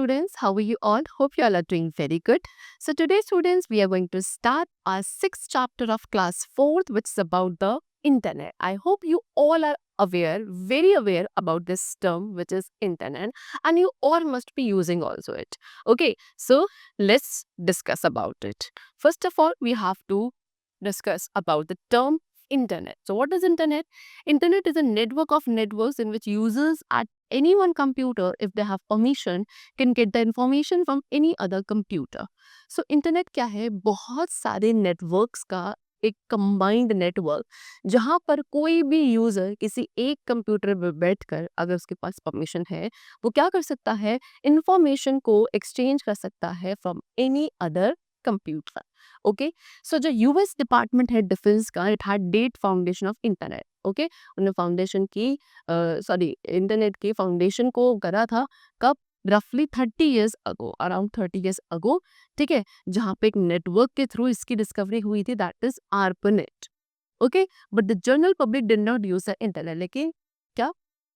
students. How are you all? Hope you all are doing very good. So today, students, we are going to start our sixth chapter of class 4th, which is about the internet. I hope you all are aware, very aware about this term, which is internet, and you all must be using also it. Okay, so let's discuss about it. First of all, we have to discuss about the term internet. So what is internet? Internet is a network of networks in which users at any one computer, if they have permission, can get the information from any other computer. So internet क्या है? बहुत सारे networks का एक combined network, जहाँ पर कोई भी यूजर किसी एक कंप्यूटर पर बैठकर, अगर उसके पास परमिशन है, वो क्या कर सकता है? इंफॉर्मेशन को एक्सचेंज कर सकता है from any other computer. Okay, so जो यूएस डिपार्टमेंट है डिफेंस का, it had that foundation of internet. Okay, उन्होंने फाउंडेशन की इंटरनेट की फाउंडेशन को करा था कब? रफली 30 years ago, around 30 years ago. ठीक है, जहाँ पे एक नेटवर्क के थ्रू इसकी डिस्कवरी हुई थी, that is ARPANET. Okay, but the general public did not use the internet. लेकिन क्या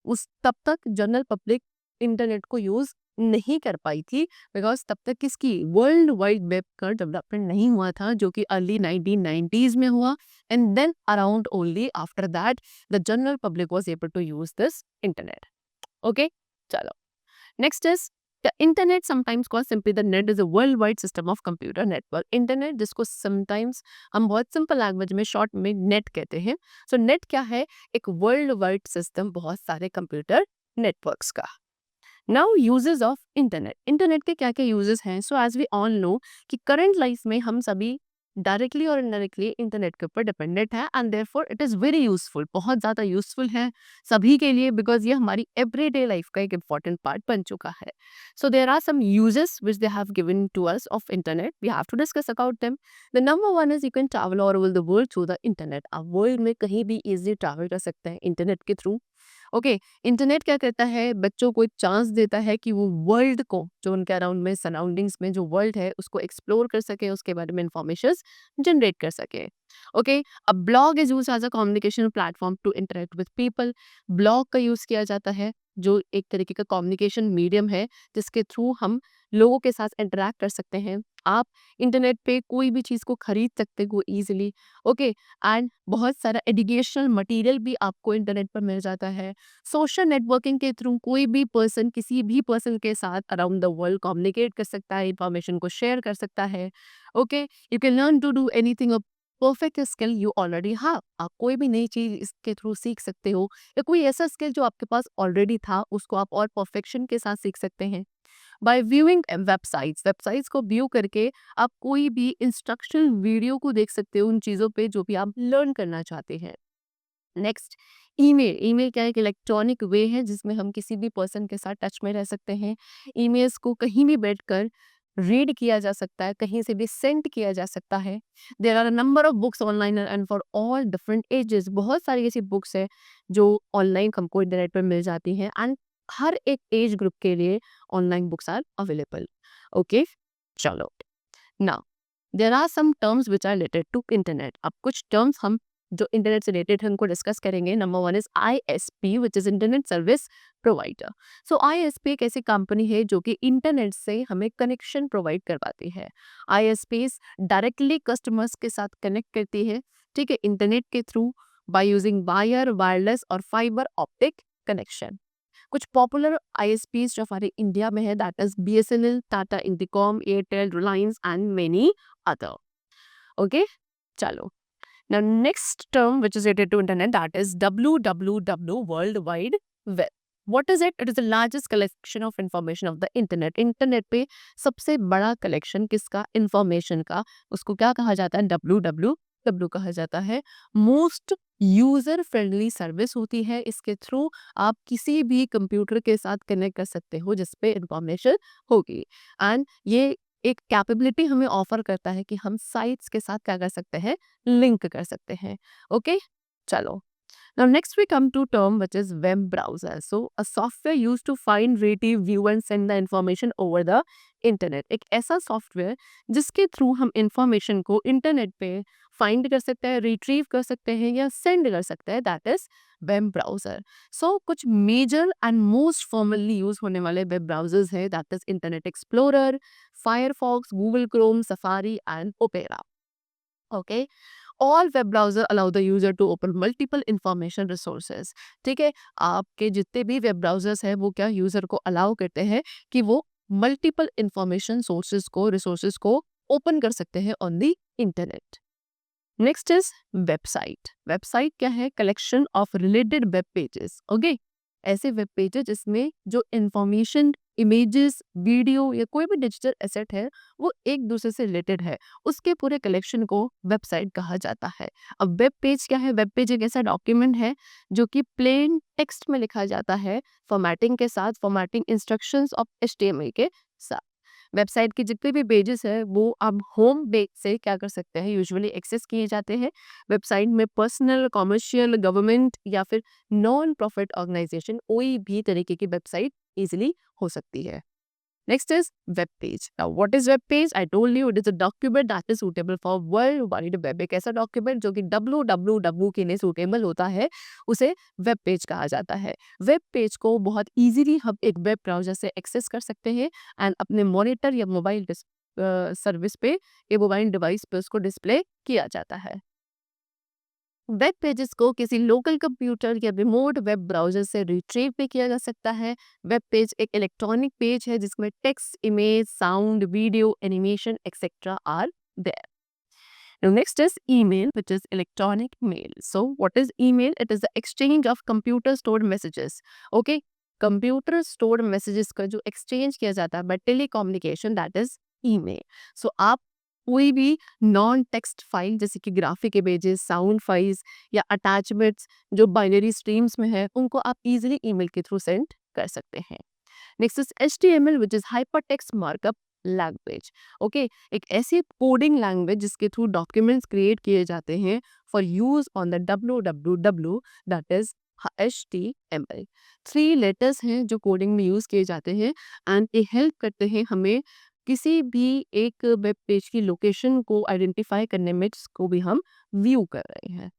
उस तब तक जनरल पब्लिक इंटरनेट को यूज नहीं कर पाई थी, बिकॉज तब तक किसकी वर्ल्ड वाइड वेब का डेवलपमेंट नहीं हुआ था, जो कि अर्ली 1990s में हुआ. And then around only after that the general public was able to use this internet. Okay, चलो, next is the internet, sometimes called simply the net, is a worldwide system of computer network. internet जिसको sometimes हम बहुत simple language में short में net कहते हैं. so net क्या है? एक worldwide system बहुत सारे computer networks का. Now uses of internet. internet के क्या क्या uses हैं? so as we all know कि current life में हम सभी डायरेक्टली और इनडायरेक्टली इंटरनेट के ऊपर डिपेंडेंट है, and therefore it is very useful, बहुत ज़्यादा यूजफुल है सभी के लिए, बिकॉज ये हमारी एवरीडे लाइफ का एक इंपॉर्टेंट पार्ट बन चुका है. So there are some uses which they have given to us of internet. We have to discuss about them. The number one is you can travel all over the world through the internet. आप world में कहीं भी easily travel कर सकते हैं internet के through. Okay, internet क्या करता है? बच्चों को एक चांस देता है कि वो वर्ल्ड को, जो उनके अराउंड में सराउंडिंग्स में जो वर्ल्ड है, उसको एक्सप्लोर कर सके, उसके बारे में इंफॉर्मेशन जनरेट कर सके. ओके, अब blog is use as a communication platform to interact with people. Blog का यूज किया जाता है, जो एक तरीके का कम्युनिकेशन मीडियम है, जिसके थ्रू हम लोगों के साथ इंटरेक्ट कर सकते हैं. आप इंटरनेट पे कोई भी चीज़ को खरीद सकते हो ईजिली. ओके, एंड बहुत सारा एजुकेशनल मटेरियल भी आपको इंटरनेट पर मिल जाता है. सोशल नेटवर्किंग के थ्रू कोई भी पर्सन किसी भी पर्सन के साथ अराउंड द वर्ल्ड कम्युनिकेट कर सकता है, इंफॉर्मेशन को शेयर कर सकता है. Okay, you can learn to do anything, perfect skill you already have. आप कोई भी नई चीज़ इसके थ्रू सीख सकते हो, या कोई ऐसा स्किल जो आपके पास ऑलरेडी था, उसको आप और परफेक्शन के साथ सीख सकते हैं. बाय व्यूइंग वेबसाइट्स, वेबसाइट्स को व्यू करके आप कोई भी इंस्ट्रक्शनल वीडियो को देख सकते हो उन चीज़ों पे जो भी आप लर्न करना चाहते हैं. Next, email. ईमेल क्या है? एक इलेक्ट्रॉनिक वे है जिसमें हम किसी भी पर्सन के साथ टच में रह सकते हैं. ईमेल्स को कहीं भी बैठकर रीड किया जा सकता है, कहीं से भी सेंड किया जा सकता है. There are a number of books online and for all different ages. बहुत सारी ऐसी बुक्स है जो ऑनलाइन हमको इंटरनेट पर मिल जाती हैं, एंड हर एक एज ग्रुप के लिए online books are available. Okay, चलो, now there are some terms which are related to internet. अब कुछ टर्म्स हम जो इंटरनेट से रिलेटेड है उनको डिस्कस करेंगे. Number one is ISP, which is internet service provider. So ISP एक ऐसी कंपनी है जो कि इंटरनेट से हमें कनेक्शन प्रोवाइड करवाती है. ISP डायरेक्टली कस्टमर्स के साथ कनेक्ट करती है, ठीक है, इंटरनेट के through, by using wire, wireless और फाइबर ऑप्टिक कनेक्शन. कुछ पॉपुलर ISPs जो हमारे इंडिया में है, that is BSNL, Tata Indicom, Airtel, Reliance and many other. Okay, चलो. Now, next term which is related to internet, that is WWW, World Wide Web. What is it? It is the largest collection of information of the internet. Internet पे सबसे बड़ा collection किसका? Information का. उसको क्या कहा जाता है? WWW कहा जाता है. मोस्ट यूजर फ्रेंडली सर्विस होती है. इसके थ्रू आप किसी भी कंप्यूटर के साथ कनेक्ट कर सकते हो जिसपे इंफॉर्मेशन होगी, एंड ये एक कैपेबिलिटी हमें ऑफर करता है कि हम साइट्स के साथ क्या कर सकते हैं? लिंक कर सकते हैं. ओके, चलो. Now, next we come to term which is web browser. So, a software used to find, retrieve, view and send the information over the internet. एक ऐसा सॉफ्टवेयर जिसके थ्रू हम इंफॉर्मेशन को इंटरनेट पे फाइंड कर सकते हैं, रिट्रीव कर सकते हैं या सेंड कर सकते हैं, that is web browser. So कुछ major and most formally use होने वाले वेब ब्राउजर्स है, that is Internet Explorer, Firefox, Google Chrome, Safari and Opera. Okay, all web browser allow the user to open multiple information resources. ठीक है, आपके जितने भी web browsers हैं वो क्या यूजर को अलाउ करते हैं कि वो मल्टीपल इंफॉर्मेशन सोर्सेज को, रिसोर्सेज को ओपन कर सकते हैं on the internet. Next is website. Website क्या है? Collection of related web pages. Okay, ऐसे वेब पेजेस जिसमें जो इंफॉर्मेशन, इमेजेस, वीडियो या कोई भी डिजिटल एसेट है वो एक दूसरे से रिलेटेड है, उसके पूरे कलेक्शन को वेबसाइट कहा जाता है. अब वेब पेज क्या है? वेब पेज एक ऐसा डॉक्यूमेंट है जो कि प्लेन टेक्स्ट में लिखा जाता है, फॉर्मेटिंग के साथ, फॉर्मेटिंग इंस्ट्रक्शंस ऑफ HTML के साथ. वेबसाइट के जितने भी पेजेस है वो आप होम पेज से क्या कर सकते हैं, यूजुअली एक्सेस किए जाते हैं. वेबसाइट में पर्सनल, कॉमर्शियल, गवर्नमेंट या फिर नॉन प्रॉफिट ऑर्गेनाइजेशन कोई भी तरीके की वेबसाइट इजीली हो सकती है. Next is web page. Now, what is web page? I told you it is a document that is suitable for worldwide web. एक ऐसा डॉक्यूमेंट जो कि www के लिए सुटेबल होता है, उसे वेब पेज कहा जाता है. वेब पेज को बहुत इजीली हम एक वेब ब्राउजर से एक्सेस कर सकते हैं एंड अपने मॉनिटर या मोबाइल सर्विस पे या मोबाइल डिवाइस पे उसको डिस्प्ले किया जाता है. वेब पेजेस को किसी लोकल कंप्यूटर या रिमोट वेब ब्राउजर से रिट्रीव भी किया जा सकता है. वेब पेज एक इलेक्ट्रॉनिक पेज है जिसमें text, image, sound, video, animation etcetera are there. Now next is email, which is electronic mail. So what is email? It is the exchange of computer stored messages. Okay, computer stored messages का जो exchange किया जाता है by telecommunication, that is email. So आप कोई भी non text file जैसे कि ग्राफिक इमेजेस, साउंड फाइल्स या अटैचमेंट्स जो बाइनरी स्ट्रीम्स में है उनको आप इजीली ईमेल के थ्रू सेंड कर सकते हैं. Next is HTML, which is hypertext markup language. Okay, एक ऐसी कोडिंग लैंग्वेज जिसके थ्रू डॉक्यूमेंट्स क्रिएट किए जाते हैं for use on the www, that is HTML. 3 letters हैं जो कोडिंग में यूज किए जाते हैं एंड ये हेल्प करते हैं हमें किसी भी एक वेब पेज की लोकेशन को आइडेंटिफाई करने में, जिसको भी हम व्यू कर रहे हैं.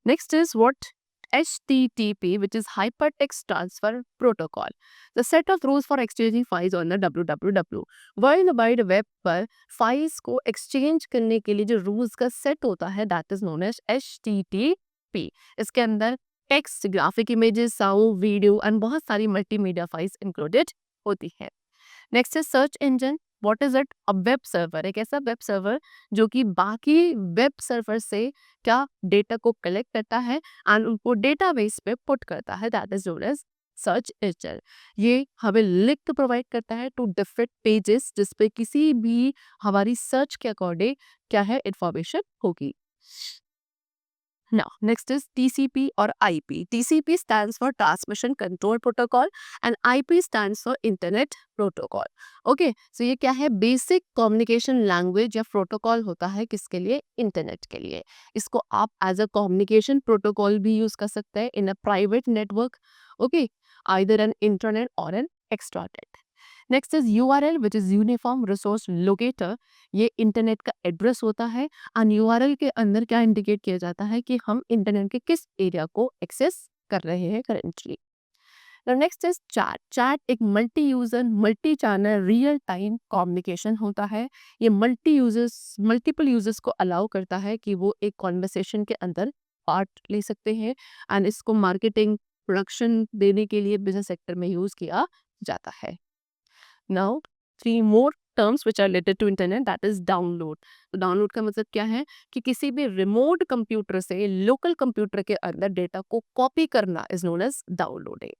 Next is what? HTTP, which is Hypertext Transfer Protocol, the set of rules for exchanging files on the www. World wide web पर फाइल्स को एक्सचेंज करने के लिए जो रूल्स का सेट होता है, that is known as HTTP. इसके अंदर text, graphic images, sound, video and बहुत सारी मल्टीमीडिया फाइल्स इंक्लूडेड होती है. Next is search engine. What is it? A web server. एक ऐसा वेब सर्वर जो कि बाकी वेब सर्वर से क्या डेटा को कलेक्ट करता है एंड उनको डेटाबेस पे पुट करता है, that is known as search engine. ये हमें लिंक प्रोवाइड करता है टू डिफरेंट पेजेस जिसपे किसी भी हमारी सर्च के अकॉर्डिंग क्या है इंफॉर्मेशन होगी. Now, next is TCP or IP. TCP stands for Transmission Control Protocol and IP stands for Internet Protocol. Okay, so ये क्या है? बेसिक कम्युनिकेशन लैंग्वेज या प्रोटोकॉल होता है किसके लिए? इंटरनेट के लिए. इसको आप एज अ कम्युनिकेशन प्रोटोकॉल भी यूज कर सकते हैं in a private network. Okay, either an internet और an extranet. Next is URL, which is uniform resource locator. ये इंटरनेट का एड्रेस होता है एंड URL के अंदर क्या इंडिकेट किया जाता है कि हम इंटरनेट के किस एरिया को एक्सेस कर रहे हैं currently. Next is chat. Chat एक multi user, multi channel, real time communication होता है. ये मल्टीपल यूजर्स को अलाउ करता है कि वो एक कॉन्वर्सेशन के अंदर पार्ट ले सकते हैं एंड इसको मार्केटिंग, प्रोडक्शन देने के लिए बिजनेस सेक्टर में यूज किया जाता है. Now, 3 more terms which are related to internet, that is download. तो डाउनलोड का मतलब क्या है कि किसी भी रिमोट कंप्यूटर से लोकल कंप्यूटर के अंदर डेटा को कॉपी करना is known as downloading.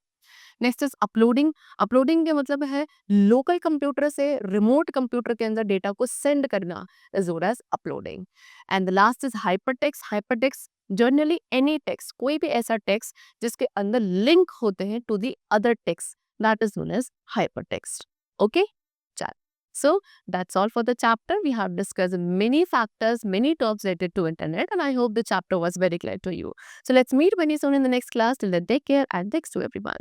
Next is uploading. Uploading का मतलब है लोकल कंप्यूटर से रिमोट कंप्यूटर के अंदर डेटा को सेंड करना is known as uploading. And the last is hypertext. Hypertext generally any text, कोई भी ऐसा टेक्स्ट जिसके अंदर लिंक होते हैं to the other text, that is known as hypertext. Okay, चल So that's all for the chapter. We have discussed many factors, many terms related to internet, and I hope the chapter was very clear to you. So let's meet very soon in the next class. Till then, take care and thanks to everyone.